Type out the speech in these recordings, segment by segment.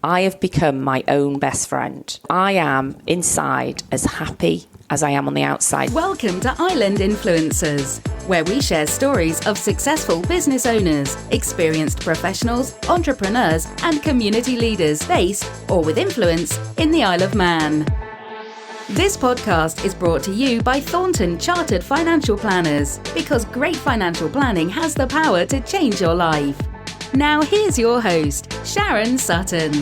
I have become my own best friend. I am inside as happy as I am on the outside. Welcome to Island Influencers, where we share stories of successful business owners, experienced professionals, entrepreneurs, and community leaders based or with influence in the Isle of Man. This podcast is brought to you by Thornton Chartered Financial Planners, because great financial planning has the power to change your life. Now here's your host, Sharon Sutton.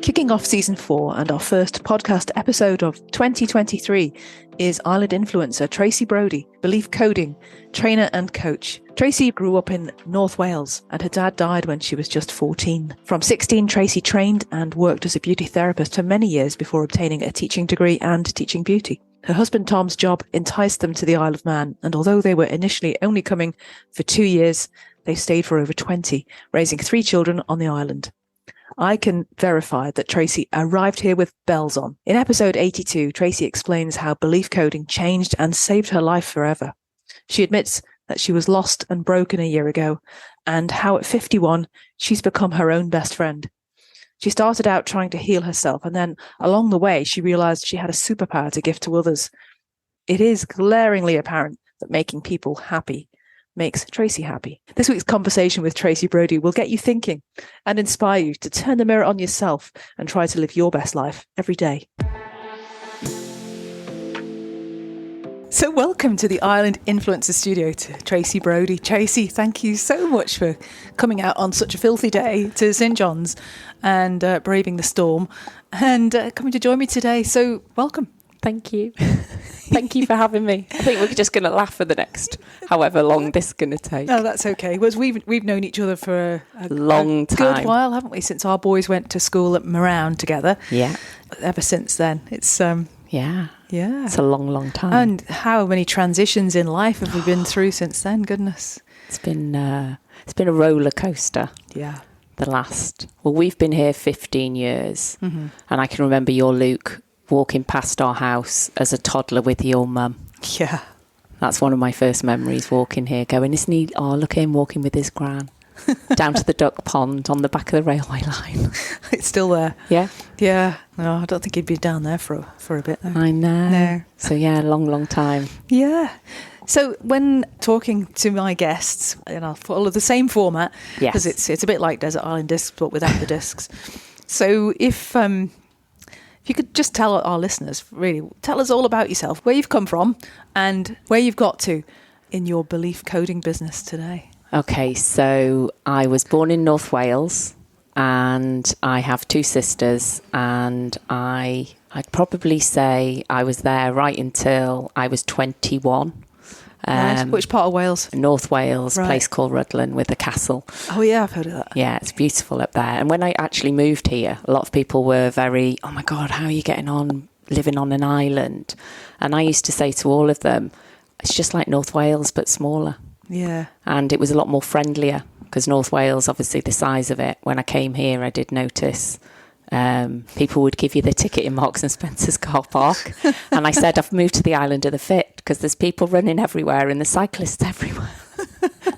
Kicking off season 4 and our first podcast episode of 2023 is Island Influencer Tracey Brodie, belief coding trainer and coach. Tracey grew up in North Wales and her dad died when she was just 14. From 16, Tracey trained and worked as a beauty therapist for many years before obtaining a teaching degree and teaching beauty. Her husband Tom's job enticed them to the Isle of Man, and although they were initially only coming for 2 years, they stayed for over 20, raising 3 children on the island. I can verify that Tracey arrived here with bells on. In episode 82, Tracey explains how belief coding changed and saved her life forever. She admits that she was lost and broken a year ago, and how at 51, she's become her own best friend. She started out trying to heal herself, and then along the way, she realized she had a superpower to give to others. It is glaringly apparent that making people happy makes Tracey happy. This week's conversation with Tracey Brodie will get you thinking and inspire you to turn the mirror on yourself and try to live your best life every day. So welcome to the Island Influencer Studio to Tracey Brodie. Tracey, thank you so much for coming out on such a filthy day to St John's and braving the storm and coming to join me today. So welcome. Thank you. Thank you for having me. I think we're just going to laugh for the next however long this is going to take. No, that's okay. Well, we've known each other for a long time. Good while, haven't we? Since our boys went to school at Moran together. Yeah. Ever since then, it's yeah. It's a long time. And how many transitions in life have we been through since then? Goodness. It's been a roller coaster. Yeah. We've been here 15 years, and I can remember your Luke walking past our house as a toddler with your mum. Yeah. That's one of my first memories, walking here, going, isn't he? Oh, look at him walking with his gran. Down to the duck pond on the back of the railway line. It's still there. Yeah? Yeah. No, I don't think he'd be down there for a bit, though. I know. No. So, yeah, long time. Yeah. So when talking to my guests, I'll follow the same format. Yes. Because it's a bit like Desert Island Discs, but without the discs. So if you could just tell our listeners, really, tell us all about yourself, where you've come from and where you've got to in your belief coding business today. Okay, so I was born in North Wales and I have 2 sisters, and I'd probably say I was there right until I was 21. Right. Which part of Wales? North Wales, right. A place called Rhuddlan with a castle. Oh yeah, I've heard of that. Yeah, it's beautiful up there. And when I actually moved here, a lot of people were very, oh my God, how are you getting on living on an island? And I used to say to all of them, it's just like North Wales, but smaller. Yeah. And it was a lot more friendlier, because North Wales, obviously the size of it, when I came here, I did notice people would give you the ticket in Marks and Spencer's car park. And I said, I've moved to the Island of the Fit because there's people running everywhere and the cyclists everywhere.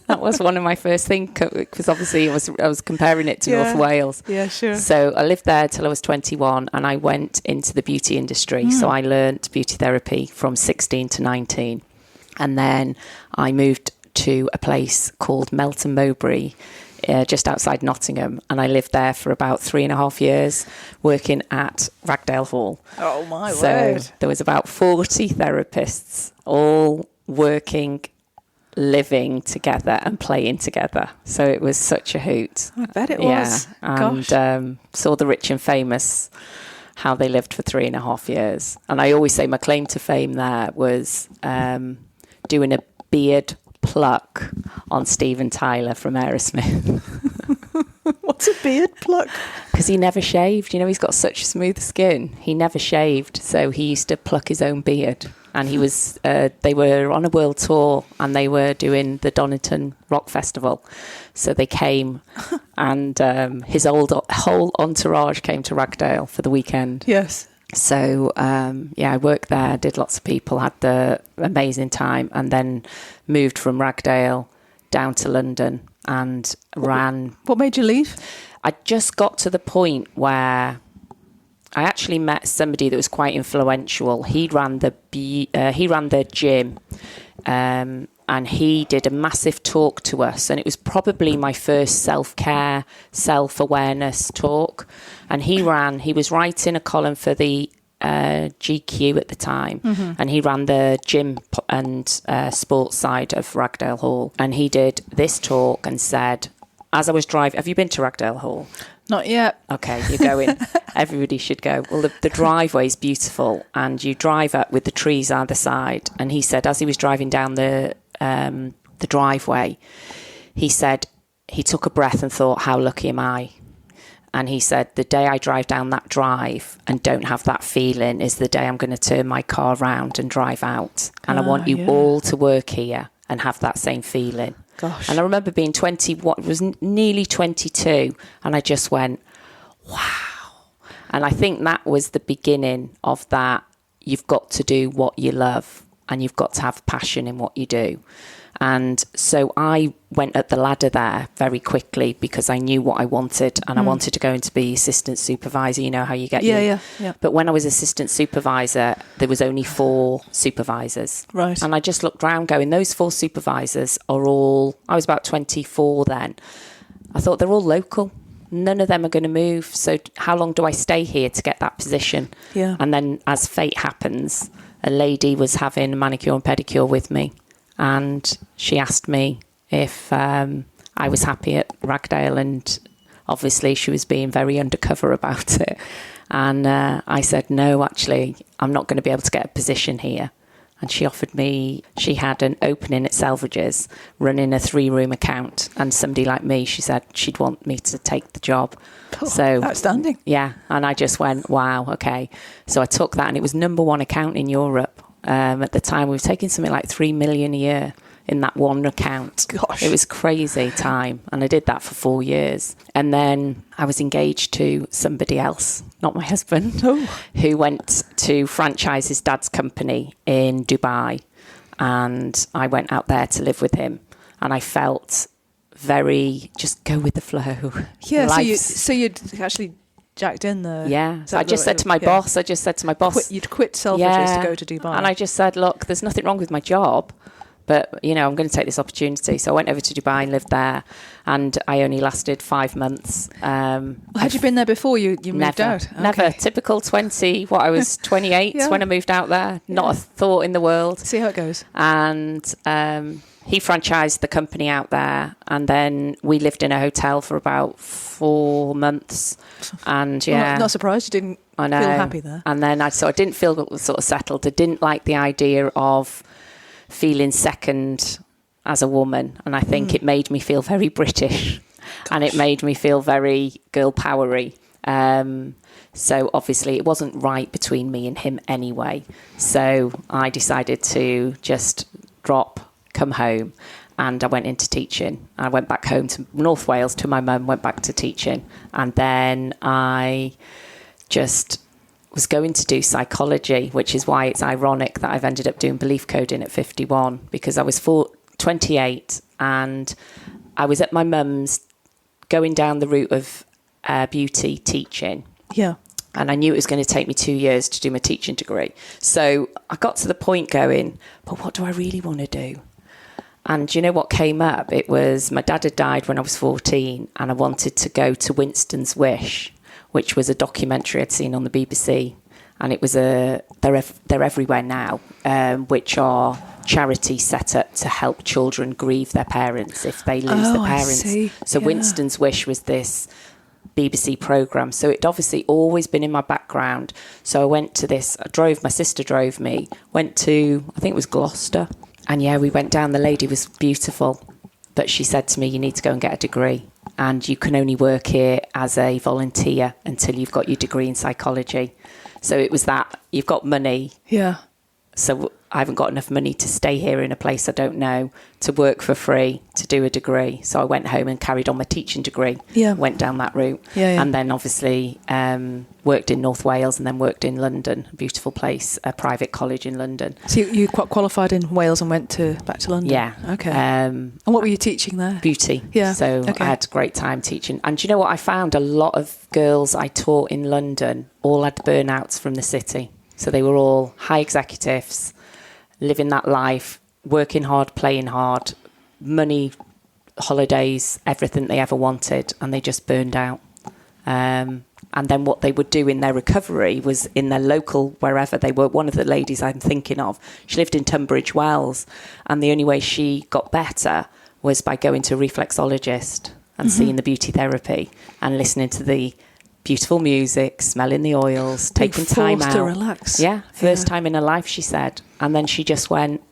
That was one of my first things, because obviously I was comparing it to North Wales. Yeah, sure. So I lived there till I was 21 and I went into the beauty industry. So I learnt beauty therapy from 16 to 19. And then I moved to a place called Melton Mowbray, just outside Nottingham, and I lived there for about 3.5 years working at Ragdale Hall. Oh my word. So there was about 40 therapists all working, living together and playing together. So it was such a hoot. I bet it was. And saw the rich and famous, how they lived for 3.5 years. And I always say my claim to fame there was doing a beard pluck on Steven Tyler from Aerosmith. What's a beard pluck? Because he never shaved. You know, he's got such smooth skin. He never shaved, so he used to pluck his own beard. And he was, they were on a world tour and they were doing the Donington Rock Festival. So they came and his whole entourage came to Ragdale for the weekend. Yes. So, I worked there, did lots of people, had the amazing time, and then moved from Ragdale down to London and ran. What made you leave? I just got to the point where I actually met somebody that was quite influential. He ran the gym, and he did a massive talk to us, and it was probably my first self-care, self-awareness talk. And he was writing a column for the GQ at the time, and he ran the gym and sports side of Ragdale Hall. And he did this talk and said, as I was driving, have you been to Ragdale Hall? Not yet. Okay, you're going. Everybody should go. Well, the driveway is beautiful, and you drive up with the trees either side. And he said, as he was driving down the driveway, he said he took a breath and thought, how lucky am I? And he said, the day I drive down that drive and don't have that feeling is the day I'm going to turn my car around and drive out. And I want you all to work here and have that same feeling. Gosh. And I remember being nearly 22, and I just went, wow. And I think that was the beginning of that. You've got to do what you love, and you've got to have passion in what you do. And so I went up the ladder there very quickly because I knew what I wanted, and I wanted to go into be assistant supervisor. You know how you get Yeah. But when I was assistant supervisor, there was only 4 supervisors. Right. And I just looked around going, those 4 supervisors are all, I was about 24 then. I thought they're all local. None of them are going to move. So how long do I stay here to get that position? Yeah. And then as fate happens, a lady was having a manicure and pedicure with me. And she asked me if I was happy at Ragdale, and obviously she was being very undercover about it. And I said, no, actually, I'm not going to be able to get a position here. And she offered me, she had an opening at Selfridges running a 3-room account. And somebody like me, she said she'd want me to take the job. Oh, so outstanding. Yeah. And I just went, wow, okay. So I took that, and it was #1 account in Europe. At the time, we were taking something like 3 million a year in that one account. Gosh. It was crazy time. And I did that for 4 years. And then I was engaged to somebody else, not my husband, who went to franchise his dad's company in Dubai. And I went out there to live with him. And I felt very, just go with the flow. Yeah, so you'd actually jacked in there. Yeah. So I just said to my boss, you'd quit Selfridges to go to Dubai. And I just said, look, there's nothing wrong with my job, but, you know, I'm going to take this opportunity. So I went over to Dubai and lived there, and I only lasted 5 months. Had you been there before you moved out? Okay. Never. Typical 20, I was 28 when I moved out there. Not a thought in the world. See how it goes. And he franchised the company out there, and then we lived in a hotel for about 4 months. And well, not surprised you didn't feel happy there. And then I didn't feel sort of settled. I didn't like the idea of feeling second as a woman, and I think it made me feel very British. And it made me feel very girl powery. So obviously it wasn't right between me and him anyway. So I decided to just come home, and I went into teaching. I went back home to North Wales to my mum, went back to teaching, and then I just was going to do psychology, which is why it's ironic that I've ended up doing belief coding at 51, because I was 28 and I was at my mum's going down the route of beauty teaching. Yeah. And I knew it was going to take me 2 years to do my teaching degree. So I got to the point going, but what do I really want to do? And you know what came up? It was my dad had died when I was 14, and I wanted to go to Winston's Wish, which was a documentary I'd seen on the BBC. And it was they're everywhere now, which are charities set up to help children grieve their parents if they lose their parents. I see. So Winston's Wish was this BBC programme. So it'd obviously always been in my background. So I went to this, my sister drove me, went to, I think it was Gloucester. And yeah, we went down, the lady was beautiful. But she said to me, you need to go and get a degree. And you can only work here as a volunteer until you've got your degree in psychology. So it was that, you've got money. Yeah. So I haven't got enough money to stay here in a place I don't know, to work for free, to do a degree. So I went home and carried on my teaching degree. Yeah. Went down that route. Yeah. And then obviously worked in North Wales and then worked in London, a beautiful place, a private college in London. So you qualified in Wales and went back to London? Yeah. Okay. And what were you teaching there? Beauty. Yeah. So I had a great time teaching. And do you know what? I found a lot of girls I taught in London all had burnouts from the city. So they were all high executives, living that life, working hard, playing hard, money, holidays, everything they ever wanted, and they just burned out. And then what they would do in their recovery was in their local, wherever they were. One of the ladies I'm thinking of, she lived in Tunbridge Wells, and the only way she got better was by going to a reflexologist and seeing the beauty therapy and listening to the beautiful music, smelling the oils, taking time out to relax. Yeah, first time in her life, she said. And then she just went,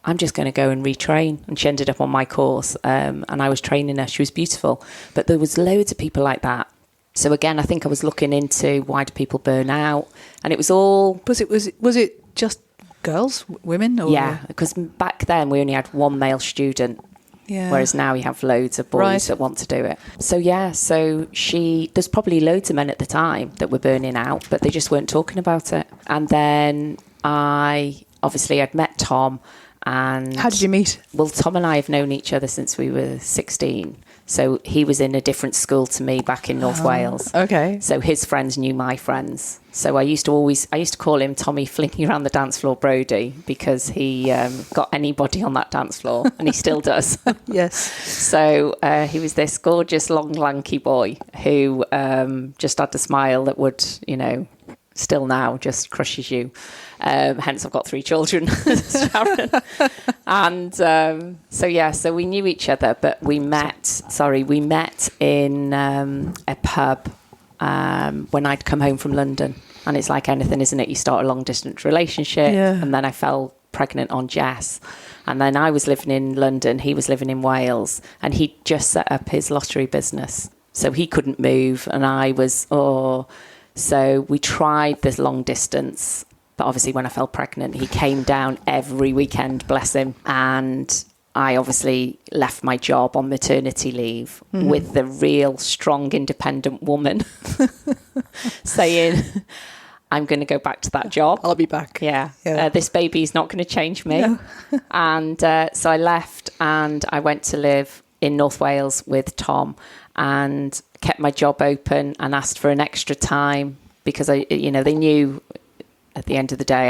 I'm just going to go and retrain. And she ended up on my course, and I was training her. She was beautiful. But there was loads of people like that. So again, I think I was looking into why do people burn out, and it was all. Was it just girls, women? Or? Yeah, because back then we only had one male student. Yeah. Whereas now you have loads of boys that want to do it. So yeah, there's probably loads of men at the time that were burning out, but they just weren't talking about it. And then I'd met Tom. And how did you meet? Well, Tom and I have known each other since we were 16. So he was in a different school to me back in North Wales. Okay. So his friends knew my friends. So I used to call him Tommy Flinging Around the Dance Floor Brodie, because he got anybody on that dance floor, and he still does. Yes. So he was this gorgeous, long, lanky boy who just had a smile that would, still now just crushes you. Hence I've got 3 children, Sharon. And so we knew each other, but we met in a pub when I'd come home from London. And it's like anything, isn't it? You start a long distance relationship, and then I fell pregnant on Jess. And then I was living in London, he was living in Wales, and he'd just set up his lottery business. So he couldn't move, and I was, so we tried this long distance. But obviously when I fell pregnant, he came down every weekend, bless him. And I obviously left my job on maternity leave with the real strong, independent woman saying, I'm going to go back to that job. I'll be back. Yeah. This baby's not going to change me. No. And so I left and I went to live in North Wales with Tom and kept my job open and asked for an extra time because they knew at the end of the day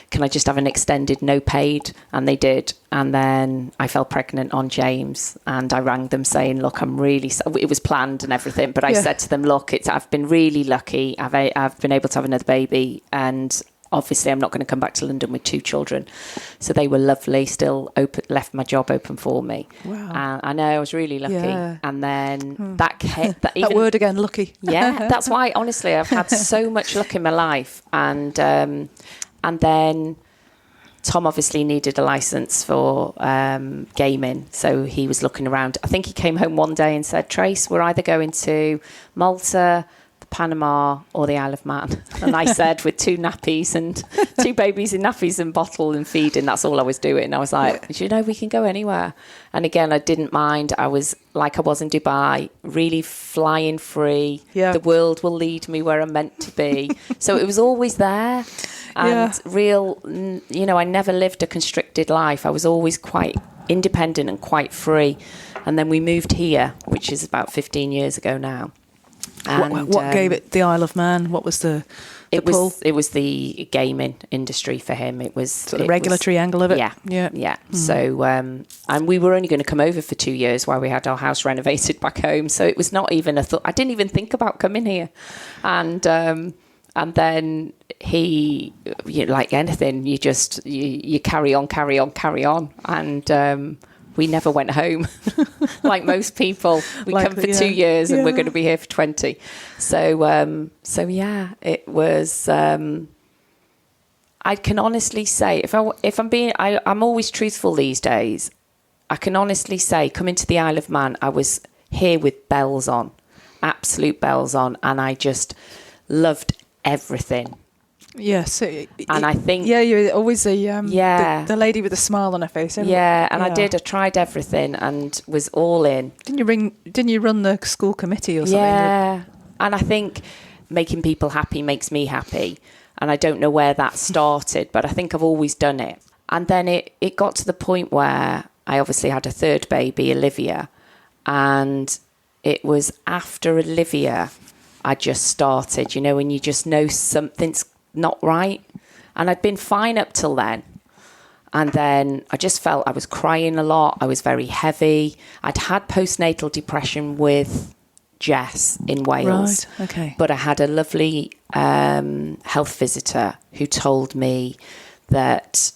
can I just have an extended no paid? And they did. And then I fell pregnant on James and I rang them saying, look, it was planned and everything, but I said to them, look, I've been really lucky. I've been able to have another baby, and obviously I'm not going to come back to London with 2 children. So they were lovely, still left my job open for me. Wow. I know, I was really lucky. Yeah. And then that word again, lucky. Yeah, that's why, honestly, I've had so much luck in my life. And then Tom obviously needed a license for gaming. So he was looking around. I think he came home one day and said, Trace, we're either going to Malta, Panama or the Isle of Man. And I said, with 2 nappies and 2 babies in nappies and bottle and feeding, that's all I was doing. I was like, we can go anywhere. And again, I didn't mind. I was like I was in Dubai, really flying free. Yeah. The world will lead me where I'm meant to be. So it was always there. And I never lived a constricted life. I was always quite independent and quite free. And then we moved here, which is about 15 years ago now. And, what gave it the Isle of Man? What was the pull? It was the gaming industry for him. It was the regulatory angle of it. Yeah. Mm. So and we were only going to come over for 2 years while we had our house renovated back home. So it was not even a thought. I didn't even think about coming here. And then he, like anything, you carry on, and we never went home. Like most people, we come for 2 years and we're going to be here for 20. So it was. I can honestly say, I'm always truthful these days. I can honestly say, coming to the Isle of Man, I was here with bells on, absolute bells on, and I just loved everything. Yes. And I think... Yeah, you're always the lady with a smile on her face. Yeah, and I tried everything and was all in. Didn't you run the school committee or something? Yeah, and I think making people happy makes me happy. And I don't know where that started, but I think I've always done it. And then it got to the point where I obviously had a third baby, Olivia. And it was after Olivia I just started, when you just know something's not right. And I'd been fine up till then. And then I just felt I was crying a lot. I was very heavy. I'd had postnatal depression with Jess in Wales. Right, okay. But I had a lovely health visitor who told me that,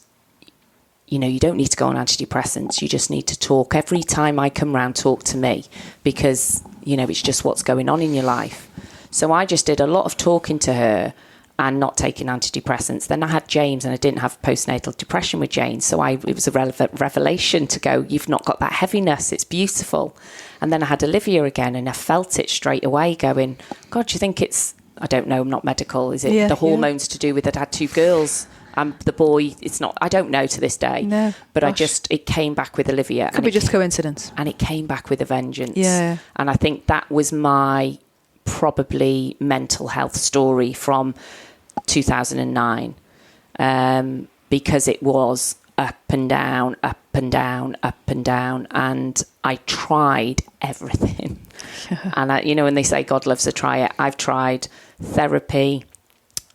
you don't need to go on antidepressants. You just need to talk. Every time I come round, talk to me because, it's just what's going on in your life. So I just did a lot of talking to her and not taking antidepressants. Then I had James and I didn't have postnatal depression with James. So it was a revelation to go, you've not got that heaviness. It's beautiful. And then I had Olivia again and I felt it straight away going, God, do you think it's, I don't know, I'm not medical. Is it the hormones to do with it? I had two girls and the boy, it's not, I don't know to this day. No. But it came back with Olivia. Could be just coincidence. And it came back with a vengeance. Yeah. And I think that was my probably mental health story from 2009, because it was up and down, up and down, up and down, and I tried everything. And when they say God loves a trier, I've tried therapy,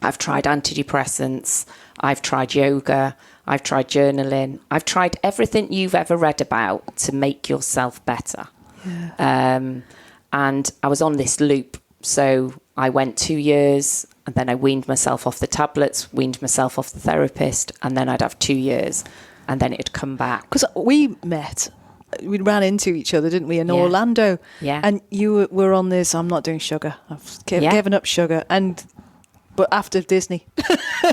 I've tried antidepressants, I've tried yoga, I've tried journaling, I've tried everything you've ever read about to make yourself better. And I was on this loop. So I went 2 years and then I weaned myself off the tablets, weaned myself off the therapist, and then I'd have 2 years and then it'd come back. Because we ran into each other, didn't we, in Orlando? Yeah. And you were on this, I'm not doing sugar. I've given up sugar. But after Disney.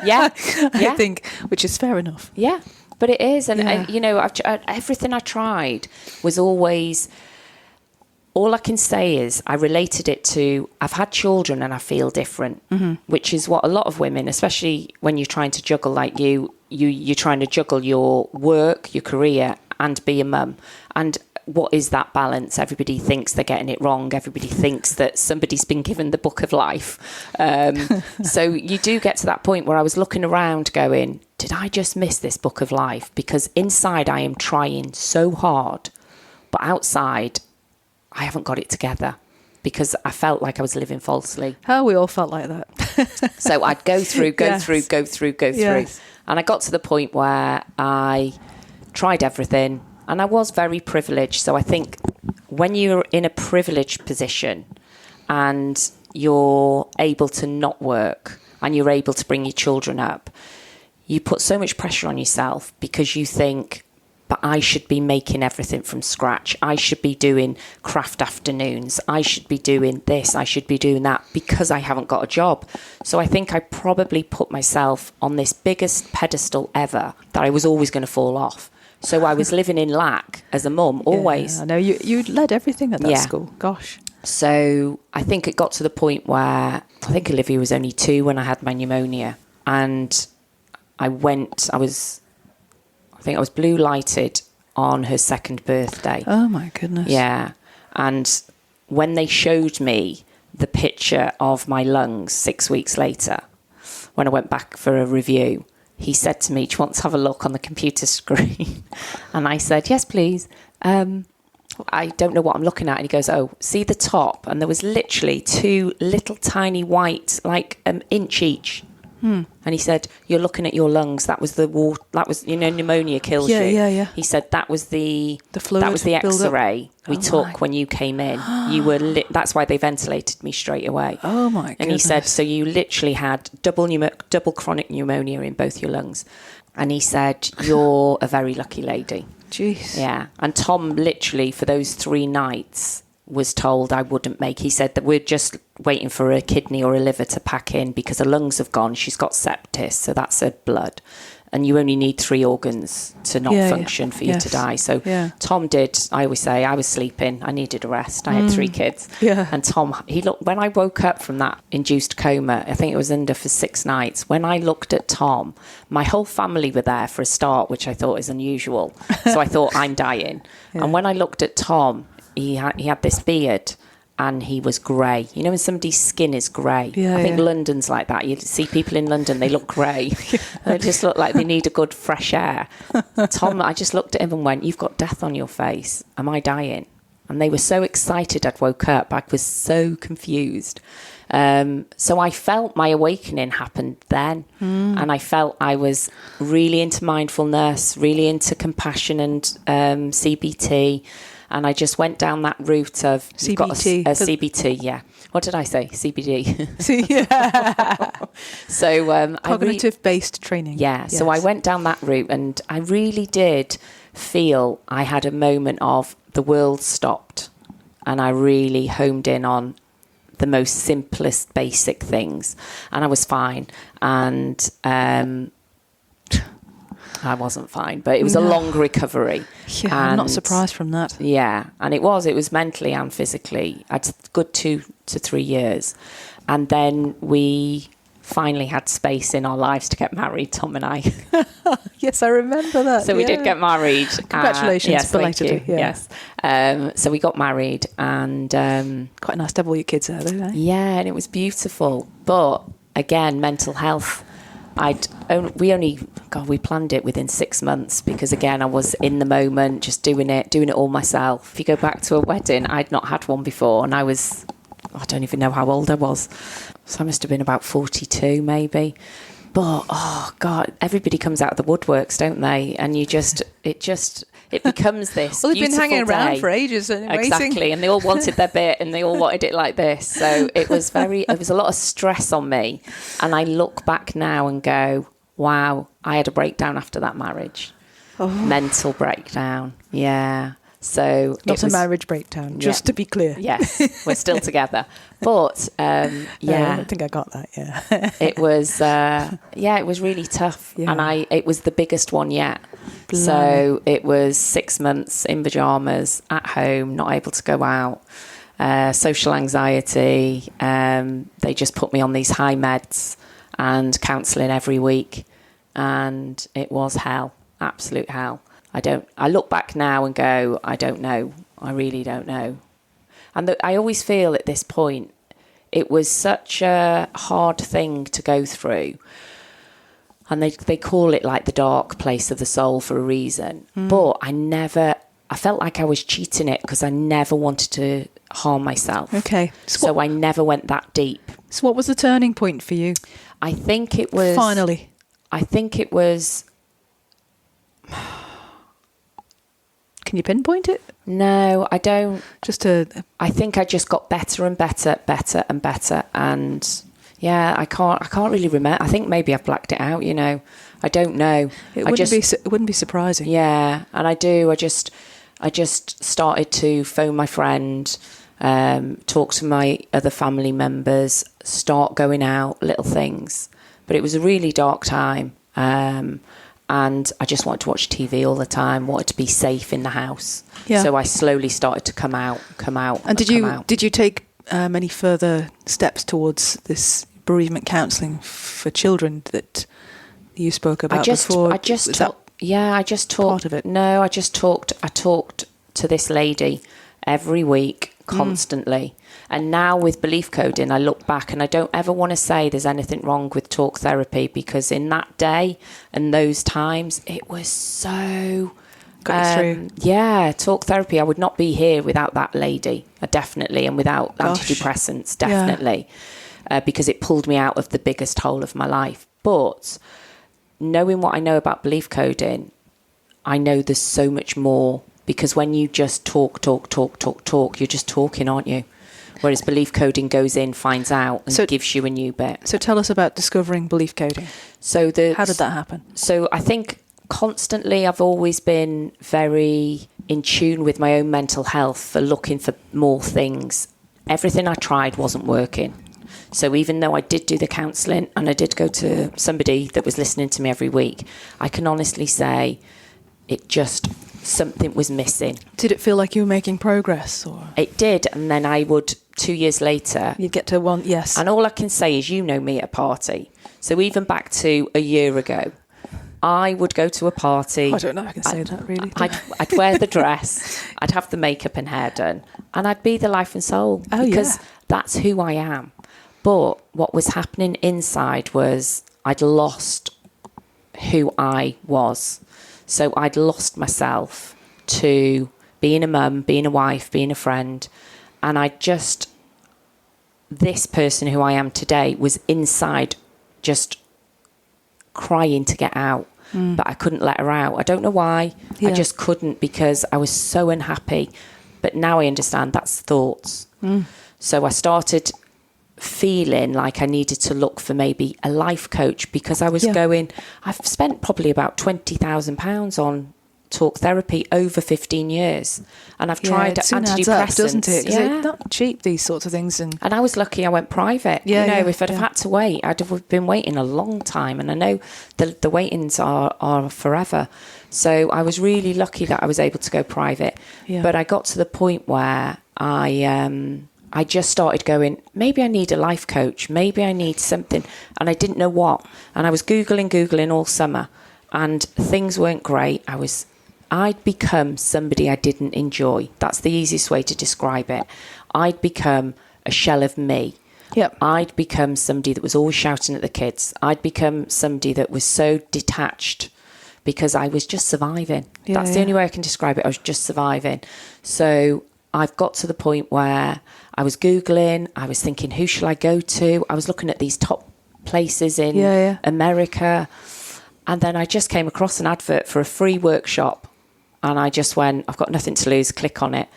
Yeah. I think, which is fair enough. Yeah, but it is. And everything I tried was always... All I can say is I related it to, I've had children and I feel different, which is what a lot of women, especially when you're trying to juggle like you're trying to juggle your work, your career and be a mum. And what is that balance? Everybody thinks they're getting it wrong. Everybody thinks that somebody's been given the book of life. So you do get to that point where I was looking around going, did I just miss this book of life? Because inside I am trying so hard, but outside... I haven't got it together because I felt like I was living falsely. Oh, we all felt like that. So I'd go through. Yes. And I got to the point where I tried everything and I was very privileged. So I think when you're in a privileged position and you're able to not work and you're able to bring your children up, you put so much pressure on yourself because you think, but I should be making everything from scratch. I should be doing craft afternoons. I should be doing this. I should be doing that because I haven't got a job. So I think I probably put myself on this biggest pedestal ever that I was always going to fall off. So I was living in lack as a mum, always. I know you led everything at that school. Gosh. So I think it got to the point where I think Olivia was only 2 when I had my pneumonia. And I was blue lighted on her 2nd birthday. Oh my goodness. Yeah. And when they showed me the picture of my lungs 6 weeks later, when I went back for a review, he said to me, do you want to have a look on the computer screen? And I said, yes, please. I don't know what I'm looking at. And he goes, oh, see the top? And there was literally 2 little tiny white, like inch each. And he said, you're looking at your lungs. That was the water. That was, pneumonia kills you. Yeah. He said that was the fluid. That was the X-ray we took when you came in. You were. That's why they ventilated me straight away. Oh my goodness. And he said, so you literally had double chronic pneumonia in both your lungs. And he said, you're a very lucky lady. Jeez. Yeah. And Tom literally for those 3 nights was told I wouldn't make. He said that we're just waiting for a kidney or a liver to pack in because her lungs have gone. She's got sepsis, so that's her blood. and you only need 3 organs to not function for you to die. So Tom did, I always say, I was sleeping, I needed a rest. I had 3 kids. Yeah. And Tom, when I woke up from that induced coma, I think it was under for 6 nights, when I looked at Tom, my whole family were there for a start, which I thought is unusual. So I thought, I'm dying. And when I looked at Tom, he had this beard, and he was grey. You know when somebody's skin is grey? I think London's like that. You see people in London, they look grey. They just look like they need a good fresh air. Tom, I just looked at him and went, you've got death on your face. Am I dying? And they were so excited I'd woke up. I was so confused. So I felt my awakening happened then. And I felt I was really into mindfulness, really into compassion and CBT. And I just went down that route of CBT. CBT, yeah. What did I say? CBD. So cognitive-based training. Yeah. Yes. So I went down that route, and I really did feel I had a moment of the world stopped, and I really homed in on the most simplest, basic things, and I was fine. And I wasn't fine, but it was a long recovery. Yeah, I'm not surprised from that. Yeah, and it was mentally and physically. I'd a good 2 to 3 years. And then we finally had space in our lives to get married, Tom and I. Yes, I remember that. So we did get married. Congratulations, yes, belatedly. Yeah. Yes. So we got married, and quite nice to have all your kids there, though. Yeah, and it was beautiful. But again, mental health. We planned it within 6 months, because again, I was in the moment, just doing it all myself. If you go back to a wedding, I'd not had one before, and I don't even know how old I was. So I must have been about 42 maybe. But, oh God, everybody comes out of the woodworks, don't they? And it becomes this. Well, they've been hanging day. Around for ages and waiting. Exactly, and they all wanted their bit, and they all wanted it like this. So it was a lot of stress on me. And I look back now and go, wow, I had a breakdown after that marriage. Oh. Mental breakdown, yeah. So not a marriage breakdown, just to be clear. Yes, we're still together. But I don't think I got that. Yeah, it was really tough, and it was the biggest one yet. Blimey. So it was 6 months in pajamas at home, not able to go out. Social anxiety. They just put me on these high meds and counselling every week, and it was hell, absolute hell. I look back now and go, I don't know. I really don't know. And I always feel at this point, it was such a hard thing to go through. And they call it like the dark place of the soul for a reason. But I felt like I was cheating it, because I never wanted to harm myself. Okay. So I never went that deep. So what was the turning point for you? I think it was... Finally. I think it was... Can you pinpoint it? No, I don't. I think I just got better and better and better. And yeah, I can't really remember. I think maybe I've blacked it out, I don't know. It wouldn't be surprising. Yeah, and I do. I just started to phone my friend, talk to my other family members, start going out, little things. But it was a really dark time. And I just wanted to watch TV all the time, wanted to be safe in the house. Yeah. So I slowly started to come out. And did you take any further steps towards this bereavement counselling for children that you spoke about before? I just talked part of it. No, I talked to this lady every week, constantly. And now with belief coding, I look back and I don't ever want to say there's anything wrong with talk therapy, because in that day and those times, it was so... Got you through. Yeah, talk therapy. I would not be here without that lady, definitely, and without antidepressants, definitely, because it pulled me out of the biggest hole of my life. But knowing what I know about belief coding, I know there's so much more, because when you just talk, you're just talking, aren't you? Whereas belief coding goes in, finds out, and gives you a new bit. So tell us about discovering belief coding. How did that happen? So I think constantly I've always been very in tune with my own mental health, for looking for more things. Everything I tried wasn't working. So even though I did do the counselling and I did go to somebody that was listening to me every week, I can honestly say something was missing. Did it feel like you were making progress? Or It did. And then I would, 2 years later... You'd get to one, yes. And all I can say is, you know me at a party. So even back to a year ago, I would go to a party. I don't know if I can say that, really. I'd wear the dress, I'd have the makeup and hair done, and I'd be the life and soul. Because that's who I am. But what was happening inside was I'd lost who I was. So I'd lost myself to being a mum, being a wife, being a friend. And this person who I am today was inside just crying to get out. But I couldn't let her out. I don't know why. I just couldn't, because I was so unhappy. But now I understand that's thoughts. So I started feeling like I needed to look for maybe a life coach, because I was I've spent probably about £20,000 on talk therapy over 15 years, and I've tried antidepressants, doesn't it? Because it's not cheap, these sorts of things. And I was lucky I went private. If I'd have had to wait, I'd have been waiting a long time, and I know the waitings are forever. So I was really lucky that I was able to go private. But I got to the point where I just started going, maybe I need a life coach, maybe I need something, and I didn't know what. And I was Googling all summer, and things weren't great. I'd become somebody I didn't enjoy. That's the easiest way to describe it. I'd become a shell of me. I'd become somebody that was always shouting at the kids. I'd become somebody that was so detached, because I was just surviving. That's the only way I can describe it. I was just surviving. So I've got to the point where I was Googling, I was thinking, who shall I go to? I was looking at these top places in America. And then I just came across an advert for a free workshop. And I just went, I've got nothing to lose, click on it.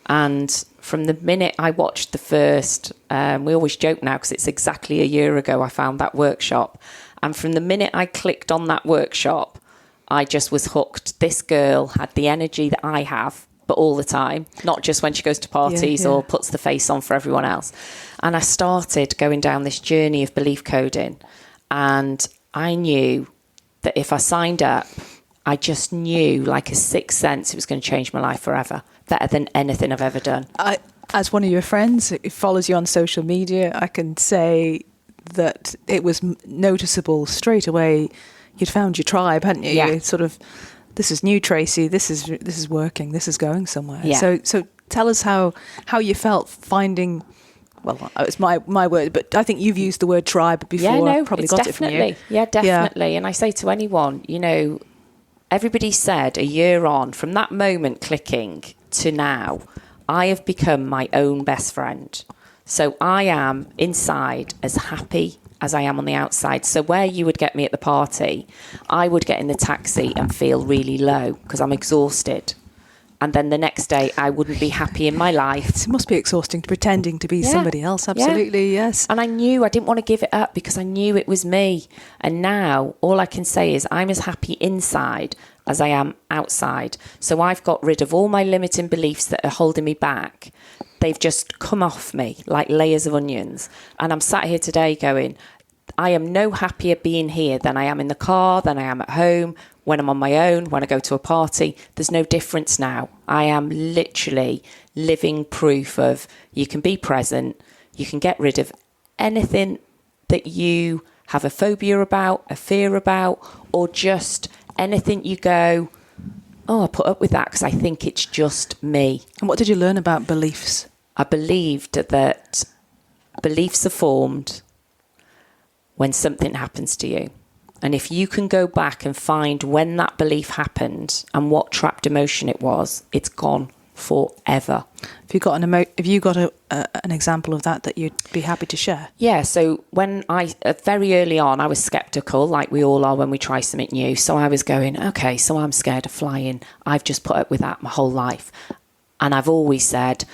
And from the minute I watched the first, we always joke now because it's exactly a year ago I found that workshop. And from the minute I clicked on that workshop, I just was hooked. This girl had the energy that I have, but all the time, not just when she goes to parties or puts the face on for everyone else. And I started going down this journey of belief coding. And I knew that if I signed up, I just knew, like a sixth sense, it was going to change my life forever, better than anything I've ever done. As one of your friends who follows you on social media, I can say that it was noticeable straight away. You'd found your tribe, hadn't you? You sort of, this is new, Tracey. This is working. This is going somewhere. So tell us how you felt finding. Well, it's my word, but I think you've used the word tribe before. I've probably got it from you. Yeah, definitely. Yeah. And I say to anyone, everybody said a year on, from that moment clicking to now, I have become my own best friend. So I am inside as happy as I am on the outside. So where you would get me at the party, I would get in the taxi and feel really low because I'm exhausted. And then the next day, I wouldn't be happy in my life. It must be exhausting pretending to be somebody else. Absolutely, yes. And I knew I didn't want to give it up because I knew it was me. And now all I can say is I'm as happy inside as I am outside. So I've got rid of all my limiting beliefs that are holding me back. They've just come off me like layers of onions. And I'm sat here today going, I am no happier being here than I am in the car, than I am at home, when I'm on my own, when I go to a party. There's no difference now. I am literally living proof of you can be present, you can get rid of anything that you have a phobia about, a fear about, or just anything you go, oh, I put up with that because I think it's just me. And what did you learn about beliefs? I believed that beliefs are formed when something happens to you. And if you can go back and find when that belief happened and what trapped emotion it was, it's gone forever. Have you got an example of that you'd be happy to share? Yeah, so when very early on, I was sceptical, like we all are when we try something new. So I was going, okay, so I'm scared of flying. I've just put up with that my whole life. And I've always said,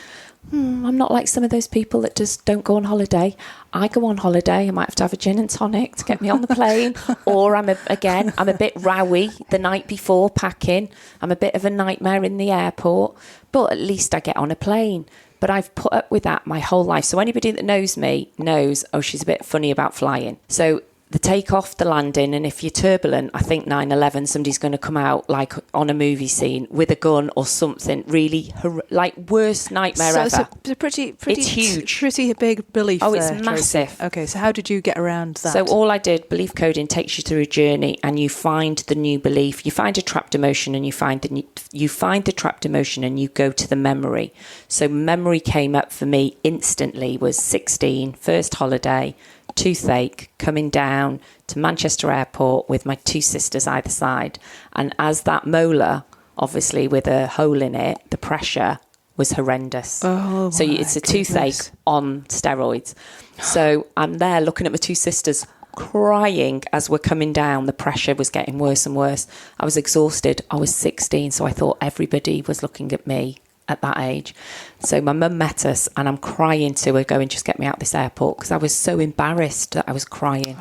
I'm not like some of those people that just don't go on holiday. I go on holiday. I might have to have a gin and tonic to get me on the plane. Or I'm a bit rowy the night before packing. I'm a bit of a nightmare in the airport. But at least I get on a plane. But I've put up with that my whole life. So anybody that knows me knows, oh, she's a bit funny about flying. So the takeoff, the landing, and if you're turbulent, I think 9/11, somebody's going to come out like on a movie scene with a gun or something, really like worst nightmare ever. So it's a pretty it's huge, pretty big belief. Oh, it's there, massive. Tracey. Okay, so how did you get around that? So all I did, belief coding takes you through a journey, and you find the new belief. You find a trapped emotion, and you find the trapped emotion, and you go to the memory. So memory came up for me instantly. Was 16, first holiday. Toothache, coming down to Manchester Airport with my two sisters either side. And as that molar, obviously with a hole in it, the pressure was horrendous. Oh, so it's a toothache on steroids. So I'm there looking at my two sisters crying as we're coming down. The pressure was getting worse and worse. I was exhausted. I was 16, so I thought everybody was looking at me at that age. So my mum met us, and I'm crying to her, going, just get me out this airport, because I was so embarrassed that I was crying.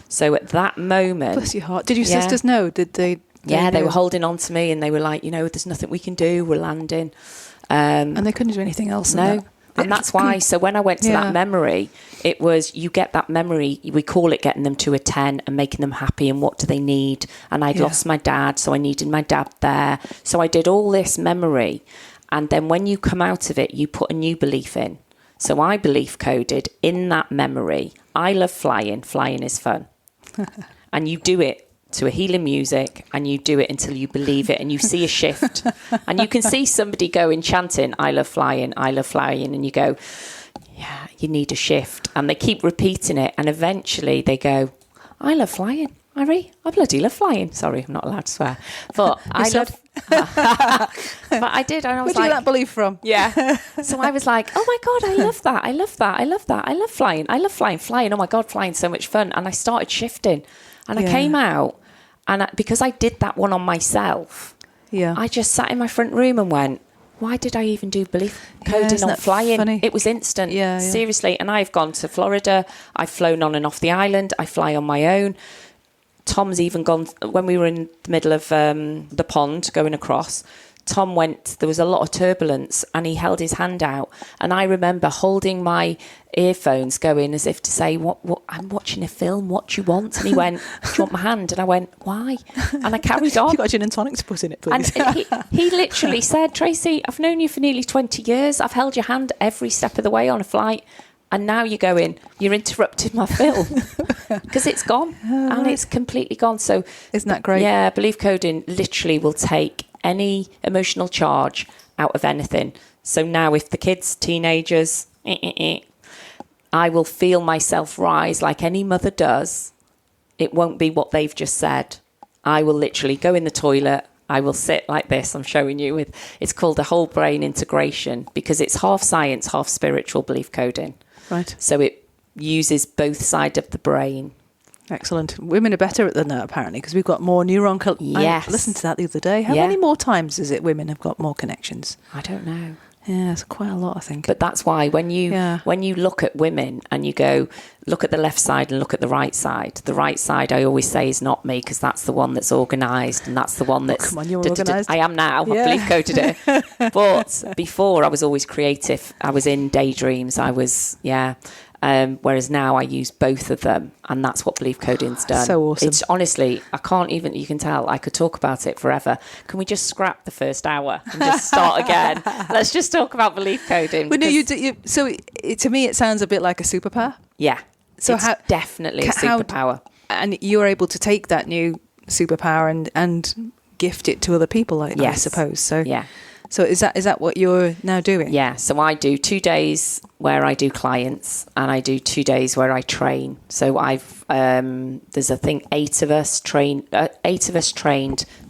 So at that moment... Bless your heart. Did your sisters know? Did they... They were holding on to me, and they were like, there's nothing we can do, we're landing. And they couldn't do anything else? No. And that's why, so when I went to that memory, it was, you get that memory, we call it getting them to a 10 and making them happy, and what do they need? And I'd lost my dad, so I needed my dad there. So I did all this memory. And then when you come out of it, you put a new belief in. So I belief coded in that memory. I love flying. Flying is fun. And you do it to a healing music, and you do it until you believe it, and you see a shift. And you can see somebody going chanting, I love flying, I love flying. And you go, yeah, you need a shift. And they keep repeating it. And eventually they go, I love flying. I bloody love flying. Sorry, I'm not allowed to swear. But I love... But I did. And I was Where did you get that belief from? Yeah. So I was like, oh my God, I love that. I love that. I love that. I love flying. I love flying. Oh my God, flying's so much fun. And I started shifting. And I came out, and because I did that one on myself, I just sat in my front room and went, why did I even do belief coding on flying? Funny? It was instant. Seriously. And I've gone to Florida. I've flown on and off the island. I fly on my own. Tom's even gone, when we were in the middle of the pond going across, Tom went, there was a lot of turbulence, and he held his hand out. And I remember holding my earphones going as if to say, what I'm watching a film, what do you want? And he went, do you want my hand? And I went, why? And I carried on. You got gin and tonic to put in it, please. And he literally said, Tracey, I've known you for nearly 20 years. I've held your hand every step of the way on a flight. And now you're going, you're interrupting my film, because it's gone, and it's completely gone. So isn't that great? Yeah, belief coding literally will take any emotional charge out of anything. So now if the kids, teenagers, I will feel myself rise like any mother does. It won't be what they've just said. I will literally go in the toilet. I will sit like this. I'm showing you with, it's called a whole brain integration, because it's half science, half spiritual belief coding. Right. So it uses both sides of the brain. Excellent. Women are better than that, apparently, because we've got more neuron... Yes. I listened to that the other day. How many more times is it women have got more connections? I don't know. Yeah, it's quite a lot, I think. But that's why when you look at women and you go, look at the left side and look at the right side I always say is not me, because that's the one that's organised, and that's the one that's... Come on, you're organised. I am now. I believe coded it. But before, I was always creative. I was in daydreams. I was, whereas now I use both of them, and that's what belief coding's done. So awesome. It's honestly, I can't even, you can tell, I could talk about it forever. Can we just scrap the first hour and just start again? Let's just talk about belief coding. Well, no, to me, it sounds a bit like a superpower. Yeah. So it's definitely a superpower. And you're able to take that new superpower and gift it to other people, I suppose. So yeah. So is that what you're now doing? Yeah. So I do 2 days where I do clients, and I do 2 days where I train. So I've there's I think 8 of us trained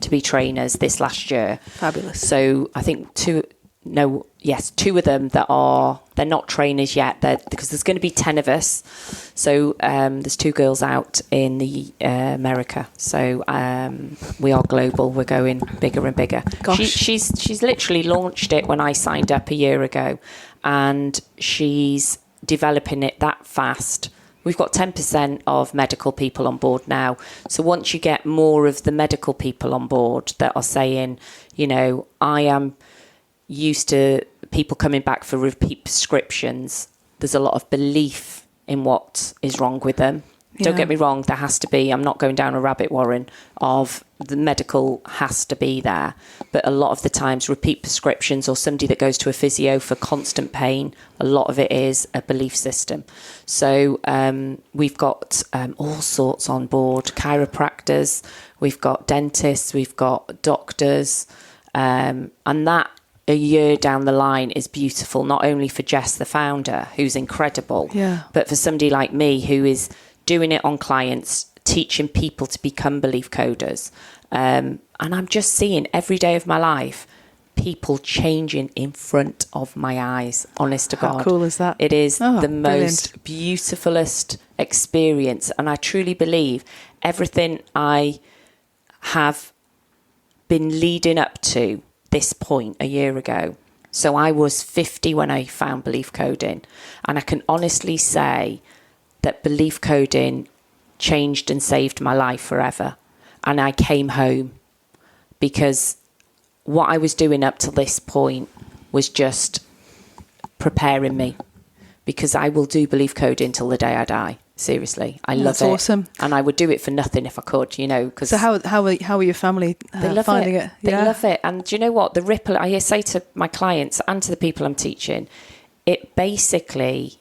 to be trainers this last year. Fabulous. So I think 2 of them they're not trainers yet, because there's going to be 10 of us. So there's 2 girls out in the America. So we are global. We're going bigger and bigger. Gosh. She's literally launched it when I signed up a year ago, and she's developing it that fast. We've got 10% of medical people on board now. So once you get more of the medical people on board that are saying, I am used to people coming back for repeat prescriptions, there's a lot of belief in what is wrong with them. Don't get me wrong, there has to be, I'm not going down a rabbit warren of the medical has to be there. But a lot of the times, repeat prescriptions or somebody that goes to a physio for constant pain, a lot of it is a belief system. So we've got all sorts on board, chiropractors, we've got dentists, we've got doctors, and that a year down the line is beautiful, not only for Jess, the founder, who's incredible, but for somebody like me who is doing it on clients, teaching people to become belief coders. And I'm just seeing every day of my life, people changing in front of my eyes, honest to God. How cool is that? It is the brilliant. most beautifulest experience. And I truly believe everything I have been leading up to this point a year ago. So I was 50 when I found belief coding. And I can honestly say that belief coding changed and saved my life forever. And I came home because what I was doing up to this point was just preparing me, because I will do belief coding till the day I die. Seriously, I love it. That's awesome. And I would do it for nothing if I could, you know. Cause so how are your family finding it? They love it. And do you know what? The ripple, I say to my clients and to the people I'm teaching, it basically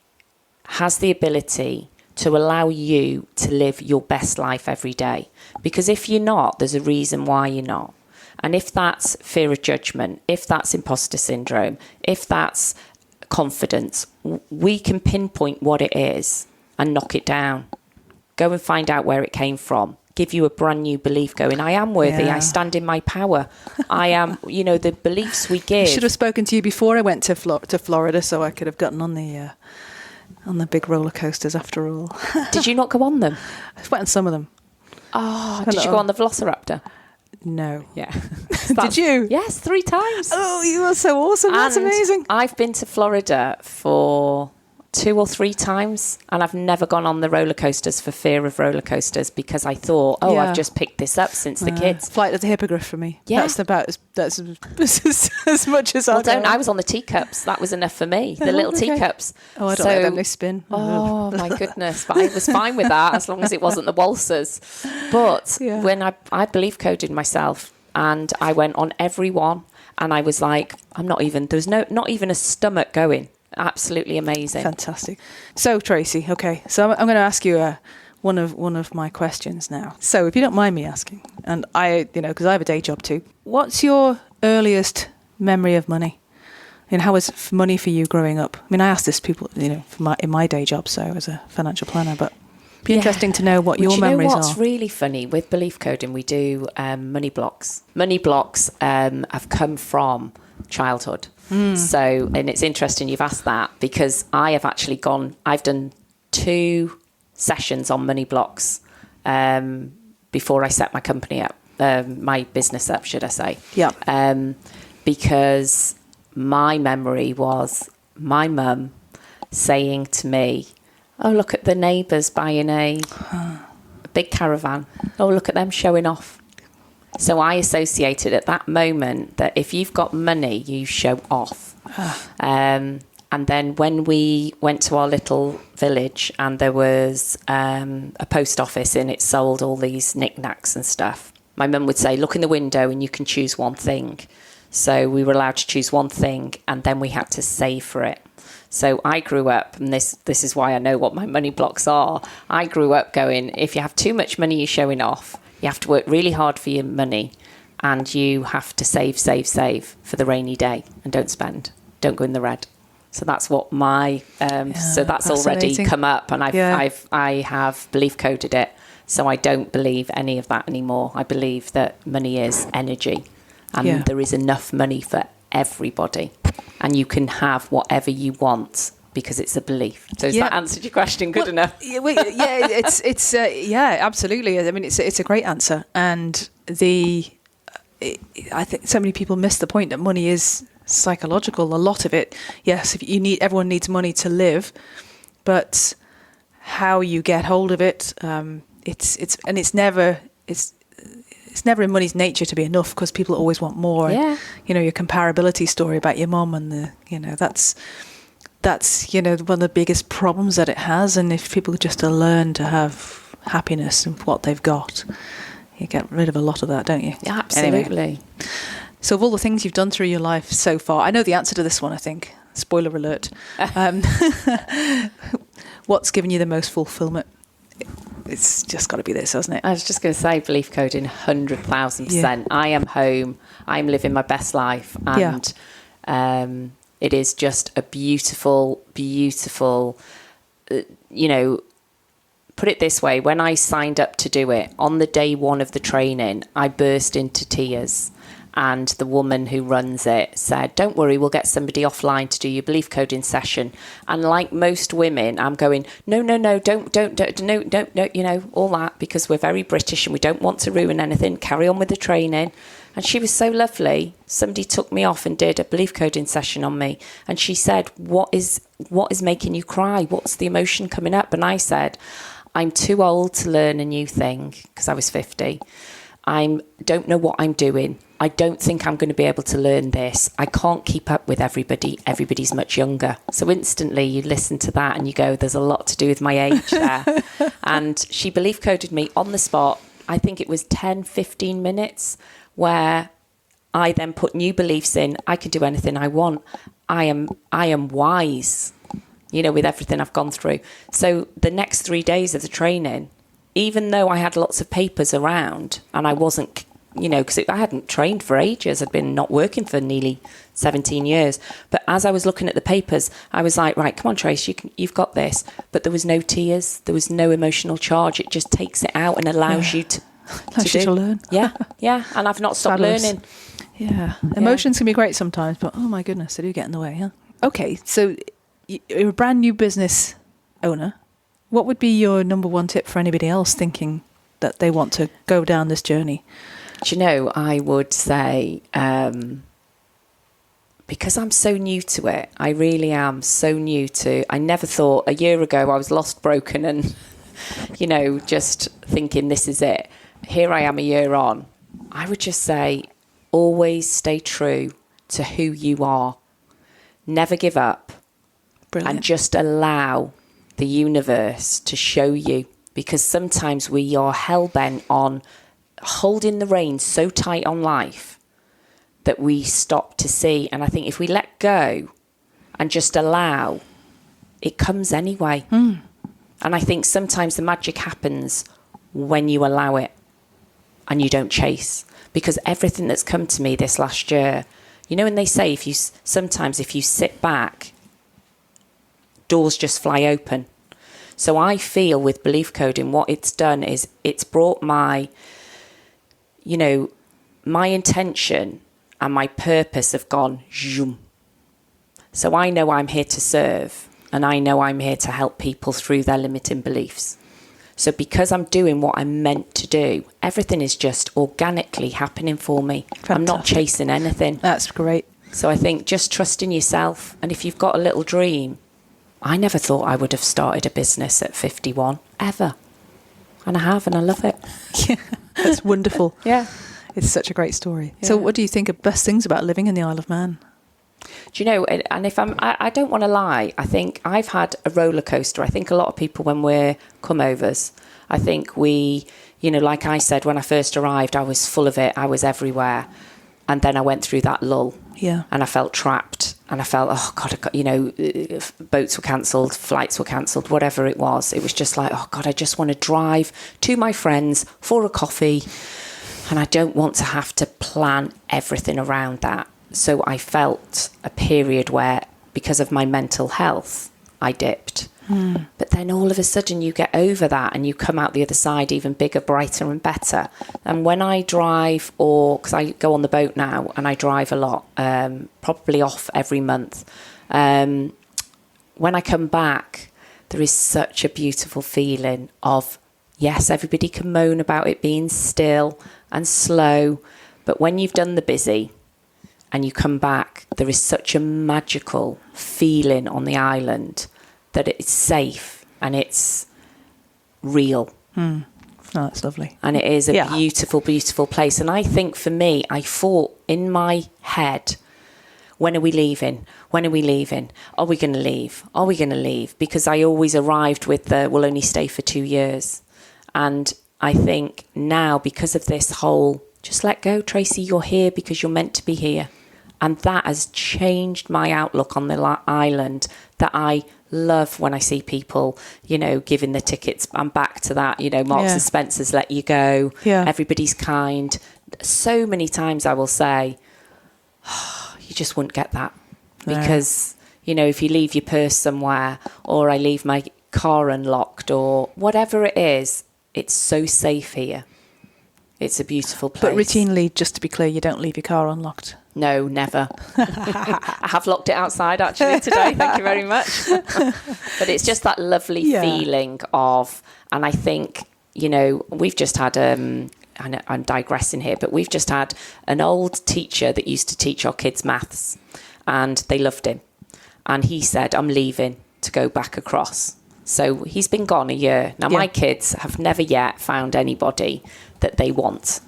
has the ability to allow you to live your best life every day. Because if you're not, there's a reason why you're not. And if that's fear of judgment, if that's imposter syndrome, if that's confidence, we can pinpoint what it is and knock it down. Go and find out where it came from. Give you a brand new belief going, I am worthy, I stand in my power. I am, you know, the beliefs we give. I should have spoken to you before I went to Florida, so I could have gotten on the big roller coasters after all. Did you not go on them? I went on some of them. Oh, did you go on the Velociraptor? No. Yeah. Did you? Yes, 3 times. Oh, you are so awesome. That's amazing. I've been to Florida for 2 or 3 times, and I've never gone on the roller coasters for fear of roller coasters, because I thought, I've just picked this up since the kids. Flight of the Hippogriff for me. Yeah. That's as much as I was on the teacups. That was enough for me. The little teacups. Oh, I don't like them. They spin. Oh my goodness. But I was fine with that as long as it wasn't the waltzers. But when I belief coded myself, and I went on every one, and I was like, there's not even a stomach going. Absolutely amazing. Fantastic. So Tracey, okay, so I'm going to ask you one of my questions now. So if you don't mind me asking, and because I have a day job too, what's your earliest memory of money? And how was money for you growing up? I mean, I ask this people, in my day job, so as a financial planner, but it'd be interesting to know what your memories are. What's really funny with belief coding, we do money blocks. Money blocks have come from childhood. So, and it's interesting you've asked that, because I've done 2 sessions on money blocks before I set my company up, my business up, should I say. Yeah. Because my memory was my mum saying to me, oh, look at the neighbours buying a big caravan. Oh, look at them showing off. So I associated at that moment that if you've got money, you show off. And then when we went to our little village, and there was a post office and it sold all these knickknacks and stuff, my mum would say, look in the window and you can choose one thing. So we were allowed to choose one thing, and then we had to save for it. So I grew up, and this is why I know what my money blocks are. I grew up going, if you have too much money, you're showing off. You have to work really hard for your money, and you have to save for the rainy day, and don't spend. Don't go in the red. So that's what my so that's already come up, and I have belief coded it. So I don't believe any of that anymore. I believe that money is energy, and there is enough money for everybody, and you can have whatever you want, because it's a belief. So has that answered your question good enough? It's absolutely. I mean, it's a great answer, and I think so many people miss the point that money is psychological. A lot of it, yes, everyone needs money to live, but how you get hold of it, it's it's never in money's nature to be enough, because people always want more. Yeah. And, your comparability story about your mum and that's one of the biggest problems that it has. And if people just learn to have happiness in what they've got, you get rid of a lot of that, don't you? Yeah, absolutely. Anyway, so of all the things you've done through your life so far, I know the answer to this one, I think. Spoiler alert. What's given you the most fulfillment? It's just got to be this, hasn't it? I was just going to say belief coding 100,000%. Yeah. I am home. I'm living my best life. And it is just a beautiful, beautiful, put it this way. When I signed up to do it, on the day one of the training, I burst into tears. And the woman who runs it said, don't worry, we'll get somebody offline to do your belief coding session. And like most women, I'm going, no, don't, all that, because we're very British and we don't want to ruin anything. Carry on with the training. And she was so lovely. Somebody took me off and did a belief coding session on me. And she said, what is making you cry? What's the emotion coming up? And I said, I'm too old to learn a new thing, because I was 50. I don't know what I'm doing. I don't think I'm going to be able to learn this. I can't keep up with everybody. Everybody's much younger. So instantly you listen to that and you go, there's a lot to do with my age there. And she belief coded me on the spot. I think it was 10, 15 minutes, where I then put new beliefs in. I can do anything I want. I am wise, with everything I've gone through. So the next 3 days of the training, even though I had lots of papers around and I wasn't, because I hadn't trained for ages. I'd been not working for nearly 17 years. But as I was looking at the papers, I was like, right, come on, Trace, you've got this. But there was no tears. There was no emotional charge. It just takes it out and allows you to learn. Yeah. And I've not stopped learning. Yeah. Emotions can be great sometimes, but oh my goodness, they do get in the way, huh? Okay, so you're a brand new business owner. What would be your number one tip for anybody else thinking that they want to go down this journey? Do you know, I would say, because I'm so new to it, I really am so new to, I never thought, a year ago I was lost, broken and, just thinking this is it. Here I am a year on. I would just say, always stay true to who you are. Never give up. Brilliant. And just allow the universe to show you, because sometimes we are hell-bent on holding the reins so tight on life that we stop to see. And I think if we let go and just allow, it comes anyway. And I think sometimes the magic happens when you allow it and you don't chase. Because everything that's come to me this last year, and they say if you sit back, doors just fly open. So I feel with belief coding, what it's done is it's brought my intention and my purpose have gone zoom. So I know I'm here to serve, and I know I'm here to help people through their limiting beliefs. So because I'm doing what I'm meant to do, everything is just organically happening for me. Fantastic. I'm not chasing anything. That's great. So I think just trust in yourself. And if you've got a little dream, I never thought I would have started a business at 51, ever. And I have, and I love it. Yeah, that's wonderful. Yeah. It's such a great story. Yeah. So what do you think are best things about living in the Isle of Man? Do you know, and if I don't want to lie, I think I've had a roller coaster. I think a lot of people, when we're come-overs, I think we, like I said, when I first arrived, I was full of it. I was everywhere. And then I went through that lull. Yeah. And I felt trapped. And I felt, oh, God, boats were cancelled, flights were cancelled, whatever it was. It was just like, oh, God, I just want to drive to my friends for a coffee. And I don't want to have to plan everything around that. So I felt a period where, because of my mental health, I dipped. But then all of a sudden you get over that and you come out the other side even bigger, brighter and better. And when I drive, because I go on the boat now and I drive a lot, probably off every month, when I come back, there is such a beautiful feeling of, yes, everybody can moan about it being still and slow, but when you've done the busy and you come back, there is such a magical feeling on the island that it's safe and it's real. Oh, that's lovely. And it is a beautiful, beautiful place. And I think for me, I thought in my head, when are we leaving? When are we leaving? Are we going to leave? Are we going to leave? Because I always arrived with we'll only stay for 2 years. And I think now, because of this whole, just let go, Tracey, you're here because you're meant to be here. And that has changed my outlook on the island, that I love when I see people, giving the tickets. I'm back to that, Marks and Spencer's let you go. Yeah. Everybody's kind. So many times I will say, you just wouldn't get that. Because, if you leave your purse somewhere, or I leave my car unlocked, or whatever it is, it's so safe here. It's a beautiful place. But routinely, just to be clear, you don't leave your car unlocked? No, never. I have locked it outside actually today. Thank you very much. But it's just that lovely feeling of, and I think, we've just had, I'm digressing here, but we've just had an old teacher that used to teach our kids maths, and they loved him. And he said, I'm leaving to go back across. So he's been gone a year. Now, my kids have never yet found anybody that they want.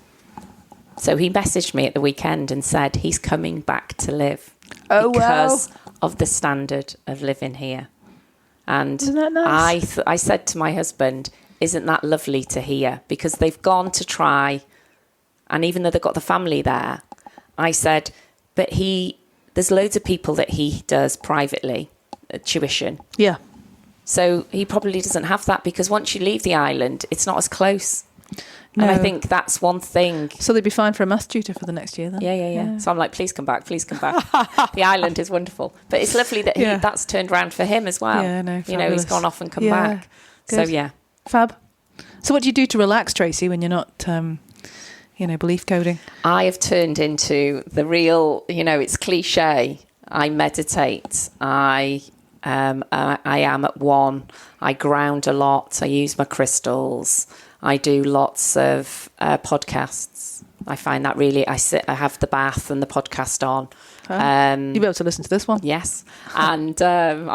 So he messaged me at the weekend and said he's coming back to live because of the standard of living here. And isn't that nice? I said to my husband, isn't that lovely to hear? Because they've gone to try, and even though they've got the family there, I said, but there's loads of people that he does privately, tuition. Yeah. So he probably doesn't have that, because once you leave the island, it's not as close. No. And I think that's one thing. So they'd be fine for a maths tutor for the next year then? Yeah. So I'm like, please come back. The island is wonderful. But it's lovely that that's turned around for him as well. Yeah, no, fabulous. He's gone off and come back. Good. So, Fab. So what do you do to relax, Tracey, when you're not, belief coding? I have turned into the real, it's cliche. I meditate. I am at one. I ground a lot. I use my crystals. I do lots of podcasts. I find that really, I have the bath and the podcast on. You'll be able to listen to this one. Yes. And, and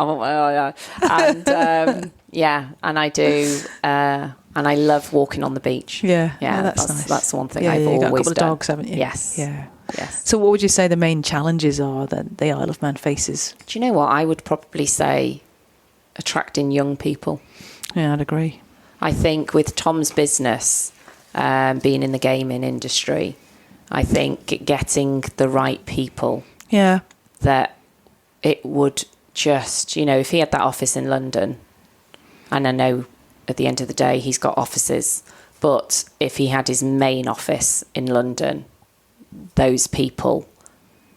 I do, and I love walking on the beach. Yeah, that's nice. That's one thing I've always done. You've got a couple of dogs, haven't you? Yes. Yeah. Yes. So what would you say the main challenges are that the Isle of Man faces? Do you know what? I would probably say attracting young people. Yeah, I'd agree. I think with Tom's business, being in the gaming industry, I think getting the right people. Yeah. That it would just, if he had that office in London, and I know at the end of the day he's got offices, but if he had his main office in London, those people,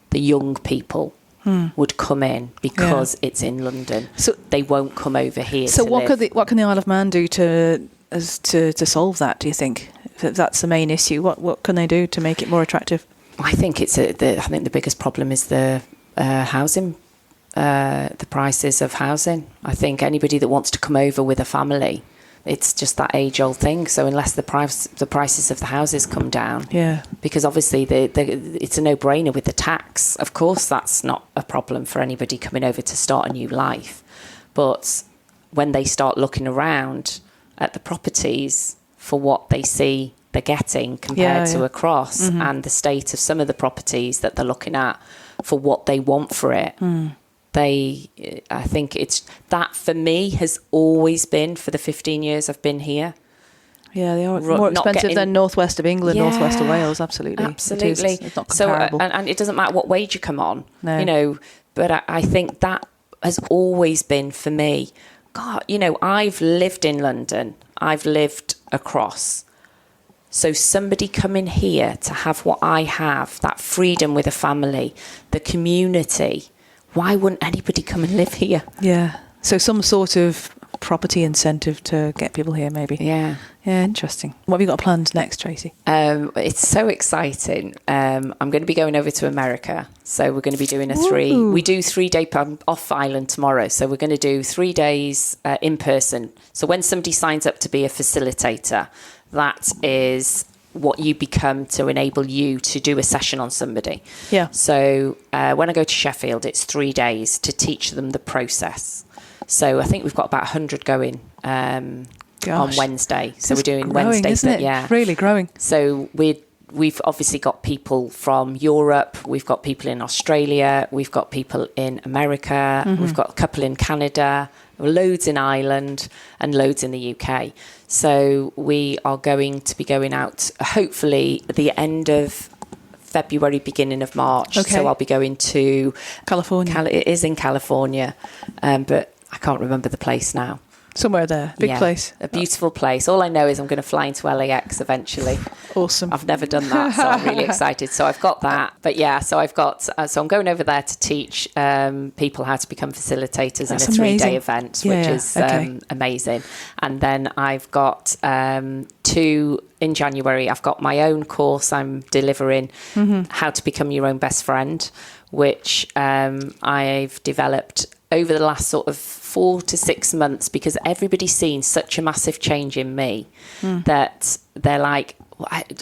the young people, would come in because it's in London. So they won't come over here. So what can the Isle of Man do to solve that? Do you think, if that's the main issue? What can they do to make it more attractive? I think I think the biggest problem is the housing, the prices of housing. I think anybody that wants to come over with a family, it's just that age-old thing. So unless the prices of the houses come down, because obviously it's a no-brainer with the tax. Of course, that's not a problem for anybody coming over to start a new life. But when they start looking around at the properties for what they see they're getting compared to across, and the state of some of the properties that they're looking at for what they want for it, I think it's that for me has always been, for the 15 years I've been here. Yeah, they are more expensive than northwest of England, northwest of Wales, absolutely. Absolutely. It's not comparable. So, and it doesn't matter what wage you come on, but I think that has always been for me. God, I've lived in London. I've lived across. So somebody coming here to have what I have, that freedom with a family, the community, why wouldn't anybody come and live here? Yeah. So some sort of property incentive to get people here, maybe. Yeah. Yeah, interesting. What have you got planned next, Tracey? It's so exciting. I'm going to be going over to America. So we're going to be doing we do 3 day, I'm off island tomorrow. So we're going to do 3 days in person. So when somebody signs up to be a facilitator, that is what you become to enable you to do a session on somebody. Yeah. So when I go to Sheffield, it's 3 days to teach them the process. So I think we've got about 100 going on Wednesday. So It's we're doing growing, Wednesday. Isn't it? Yeah. Really growing. So we've obviously got people from Europe, we've got people in Australia, we've got people in America, we've got a couple in Canada, loads in Ireland and loads in the UK. So we are going to be going out hopefully at the end of February, beginning of March. Okay. So I'll be going to California. It is in California, but I can't remember the place now. Somewhere there. Big place. A beautiful place. All I know is I'm going to fly into LAX eventually. Awesome. I've never done that, so I'm really excited. So I've got that. But yeah, so I've got, so I'm going over there to teach people how to become facilitators in a 3-day event, which is amazing. And then I've got 2 in January. I've got my own course I'm delivering, How to Become Your Own Best Friend, which I've developed over the last sort of 4 to 6 months, because everybody's seen such a massive change in me that they're like,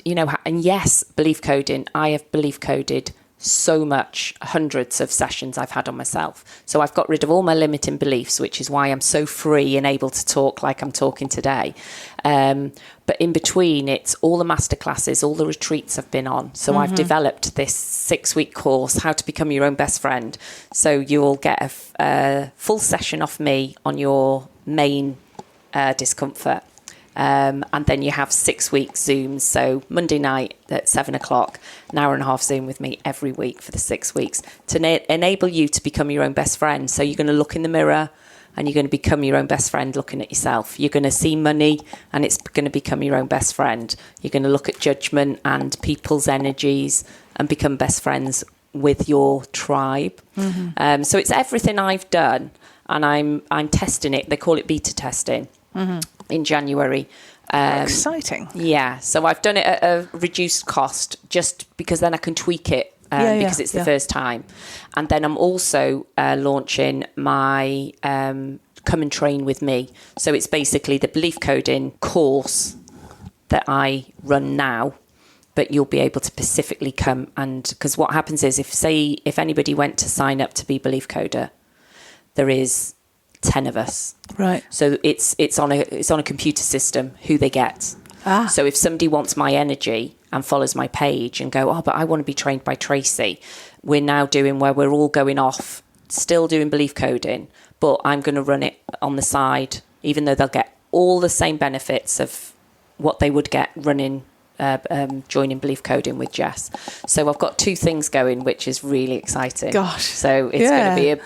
you know, and yes, belief coding, I have belief coded so much, hundreds of sessions I've had on myself. So I've got rid of all my limiting beliefs, which is why I'm so free and able to talk like I'm talking today. But in between, it's all the masterclasses, all the retreats I've been on. So I've developed this 6-week course, How to Become Your Own Best Friend. So you'll get a full session off me on your main discomfort. And then you have 6-week Zooms. So Monday night at 7:00, an hour and a half Zoom with me every week for the 6 weeks to enable you to become your own best friend. So you're going to look in the mirror and you're going to become your own best friend looking at yourself. You're going to see money and it's going to become your own best friend. You're going to look at judgment and people's energies and become best friends with your tribe. So it's everything I've done, and I'm testing it. They call it beta testing. In January. Exciting. Yeah. So I've done it at a reduced cost just because then I can tweak it because it's the first time. And then I'm also launching my Come and Train with Me. So it's basically the belief coding course that I run now, but you'll be able to specifically come and, because what happens is if anybody went to sign up to be belief coder, there is 10 of us. Right. So it's on a computer system who they get. So if somebody wants my energy and follows my page and go, but I want to be trained by Tracey, we're now doing where we're all going off, still doing belief coding, but I'm going to run it on the side, even though they'll get all the same benefits of what they would get running joining belief coding with Jess. So I've got 2 things going, which is really exciting. Gosh. So it's going to be a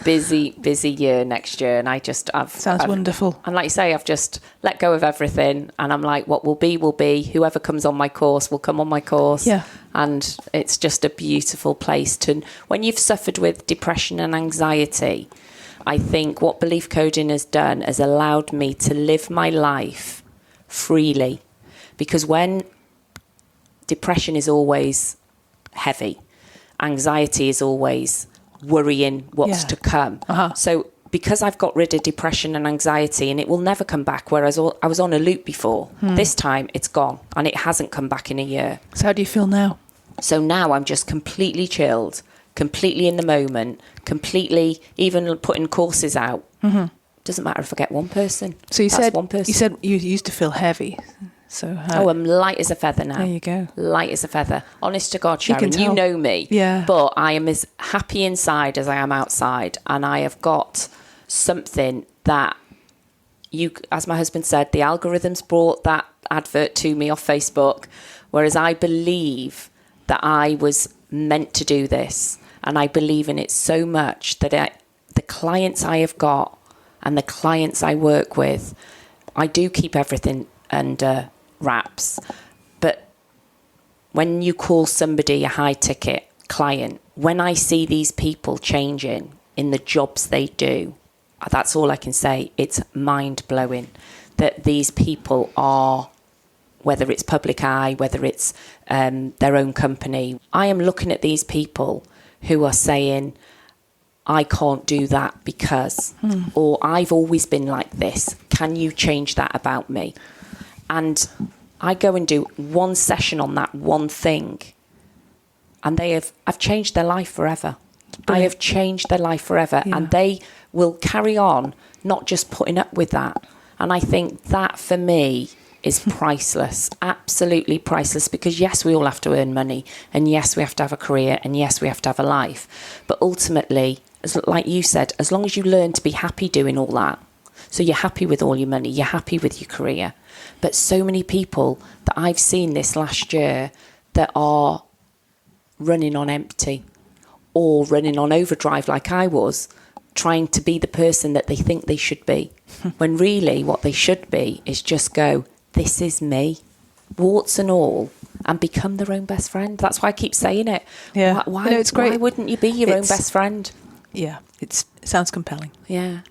busy year next year, and I've wonderful. And like you say, I've just let go of everything, and I'm like, what will be will be. Whoever comes on my course will come on my course. Yeah. And it's just a beautiful place to, when you've suffered with depression and anxiety, I think what belief coding has done has allowed me to live my life freely, because when depression is always heavy, anxiety is always worrying what's to come. So because I've got rid of depression and anxiety, and it will never come back, whereas I was on a loop before, this time it's gone and it hasn't come back in a year. So how do you feel now? So now I'm just completely chilled, completely in the moment, completely even putting courses out. Doesn't matter if I get one person. So you said one person. You said you used to feel heavy. So I'm light as a feather now. There you go. Light as a feather. Honest to God, Sharon, can tell. you know me. Yeah. But I am as happy inside as I am outside. And I have got something that as my husband said, the algorithms brought that advert to me off Facebook, whereas I believe that I was meant to do this. And I believe in it so much that the clients I have got and the clients I work with, I do keep everything under wraps. But when you call somebody a high ticket client, when I see these people changing in the jobs they do, that's all I can say. It's mind blowing that these people are, whether it's public eye, whether it's their own company, I am looking at these people who are saying, I can't do that because, or I've always been like this. Can you change that about me? And I go and do one session on that one thing, and I've changed their life forever. Brilliant. I have changed their life forever, and they will carry on, not just putting up with that, And I think that for me is priceless, absolutely priceless, because yes, we all have to earn money, and yes, we have to have a career, and yes, we have to have a life. But ultimately, like you said, as long as you learn to be happy doing all that, so you're happy with all your money, you're happy with your career. But so many people that I've seen this last year that are running on empty or running on overdrive like I was, trying to be the person that they think they should be, when really what they should be is just go, this is me, warts and all, and become their own best friend. That's why I keep saying it. Yeah. Why, it's great. Why wouldn't you be your own best friend? Yeah, it sounds compelling. Yeah.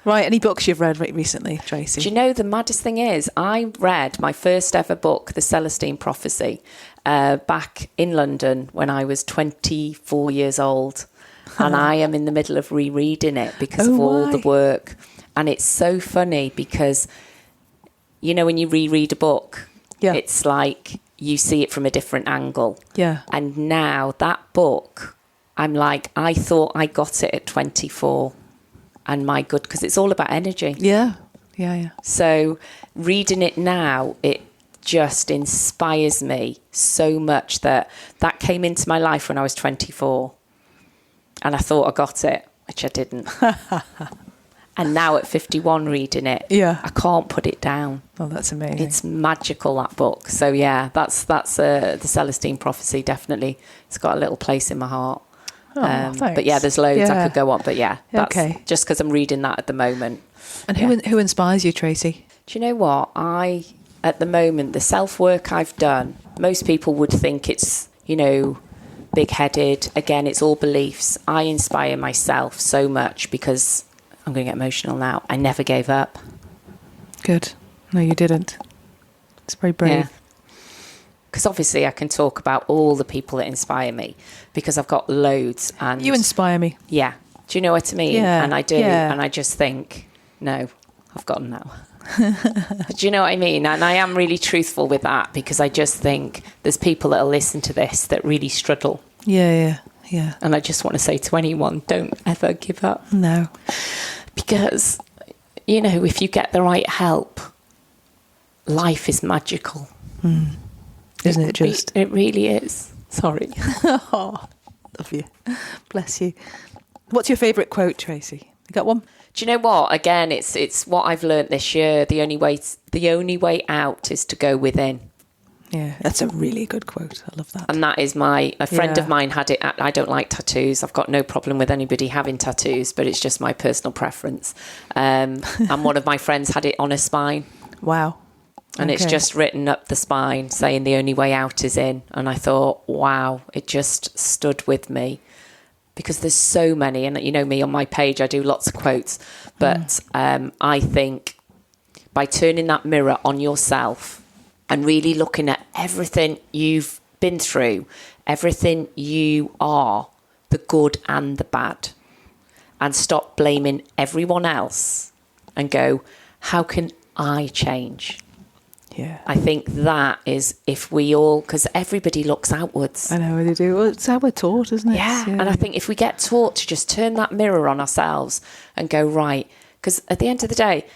Right, any books you've read recently, Tracey? Do you know, the maddest thing is, I read my first ever book, The Celestine Prophecy, back in London when I was 24 years old. And I am in the middle of rereading it because of all the work. And it's so funny because, you know, when you reread a book, it's like you see it from a different angle. Yeah. And now that book, I'm like, I thought I got it at 24. And my good, because it's all about energy. Yeah. So reading it now, it just inspires me so much that came into my life when I was 24. And I thought I got it, which I didn't. And now at 51 reading it, I can't put it down. Oh, that's amazing. It's magical, that book. So yeah, that's The Celestine Prophecy, definitely. It's got a little place in my heart. But yeah, there's loads I could go on. But yeah, that's just because I'm reading that at the moment. And who inspires you, Tracey? Do you know what? At the moment, the self-work I've done, most people would think it's, you know, big-headed. Again, it's all beliefs. I inspire myself so much because, I'm going to get emotional now, I never gave up. Good. No, you didn't. It's very brave. Yeah. Because obviously I can talk about all the people that inspire me because I've got loads. And you inspire me. Yeah. Do you know what I mean? Yeah. And I do. Yeah. And I just think, no, I've got them now. Do you know what I mean? And I am really truthful with that because I just think there's people that'll listen to this that really struggle. Yeah. And I just want to say to anyone, don't ever give up. No. Because, you know, if you get the right help, life is magical. Isn't it just? It really is. Sorry. Oh, love you. Bless you. What's your favourite quote, Tracey? You got one? Do you know what? Again, it's what I've learnt this year. The only way out is to go within. Yeah, that's a really good quote. I love that. And that is a friend of mine had it. I don't like tattoos. I've got no problem with anybody having tattoos, but it's just my personal preference. And one of my friends had it on her spine. Wow. And it's just written up the spine saying the only way out is in. And I thought, wow, it just stood with me. Because there's so many, and you know me, on my page I do lots of quotes, but I think by turning that mirror on yourself and really looking at everything you've been through, everything you are, the good and the bad, and stop blaming everyone else and go, how can I change? Yeah. I think that is if we all, because everybody looks outwards. I know they do. Well, it's how we're taught, isn't it? Yeah. And I think if we get taught to just turn that mirror on ourselves and go, right, because at the end of the day,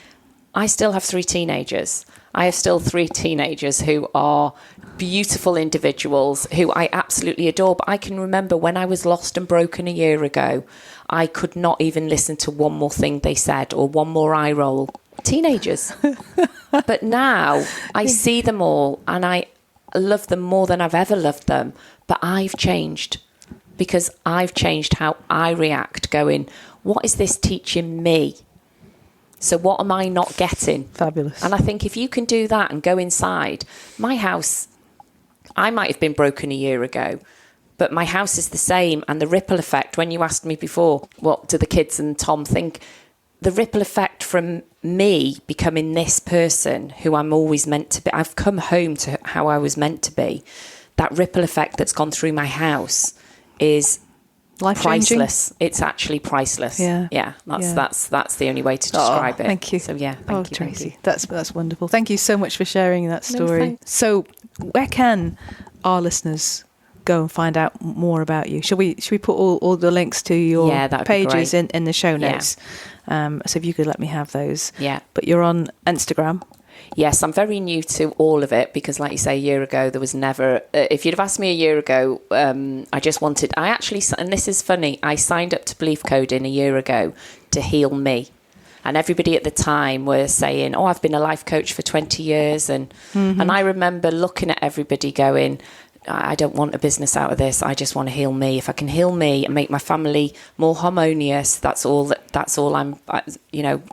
I still have 3 teenagers. I have still 3 teenagers who are beautiful individuals who I absolutely adore. But I can remember when I was lost and broken a year ago, I could not even listen to one more thing they said or one more eye roll. Teenagers. But now I see them all and I love them more than I've ever loved them. But I've changed because I've changed how I react, going, what is this teaching me? So what am I not getting? Fabulous. And I think if you can do that and go inside, my house, I might have been broken a year ago, but my house is the same. And the ripple effect, when you asked me before, what do the kids and Tom think? The ripple effect from me becoming this person who I'm always meant to be. I've come home to how I was meant to be. That ripple effect that's gone through my house is priceless. It's actually priceless. Yeah. That's the only way to describe it. Thank you. So yeah, thank you, Tracey. That's wonderful. Thank you so much for sharing that story. No, so where can our listeners go and find out more about you. Should we put all the links to your pages in the show notes? So if you could let me have those. Yeah. But you're on Instagram. Yes, I'm very new to all of it because, like you say, a year ago, there was never... if you'd have asked me a year ago, and this is funny, I signed up to Belief Coding a year ago to heal me. And everybody at the time were saying, oh, I've been a life coach for 20 years. And I remember looking at everybody going, I don't want a business out of this. I just want to heal me. If I can heal me and make my family more harmonious, that's all I'm,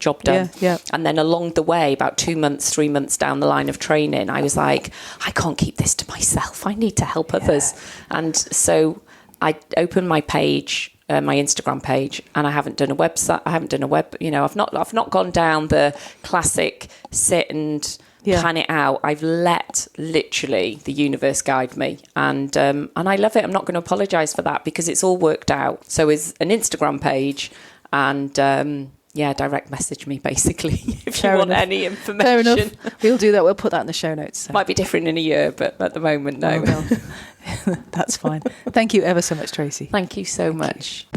job done. Yeah. And then along the way, about 2 months, 3 months down the line of training, I was like, I can't keep this to myself. I need to help others. And so I opened my page, my Instagram page, and I haven't done a website. I haven't done a web, I've not gone down the classic sit and plan it out. I've let literally the universe guide me, and I love it. I'm not going to apologize for that because it's all worked out. So is an Instagram page, and direct message me basically if you want any information. Fair enough. We'll do that. We'll put that in the show notes. So. Might be different in a year, but at the moment, no. That's fine. Thank you ever so much, Tracey. Thank you so much.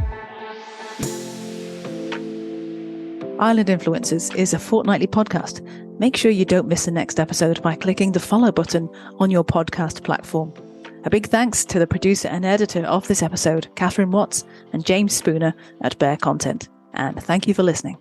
Island Influencers is a fortnightly podcast. Make sure you don't miss the next episode by clicking the follow button on your podcast platform. A big thanks to the producer and editor of this episode, Catherine Watts and James Spooner at Bear Content. And thank you for listening.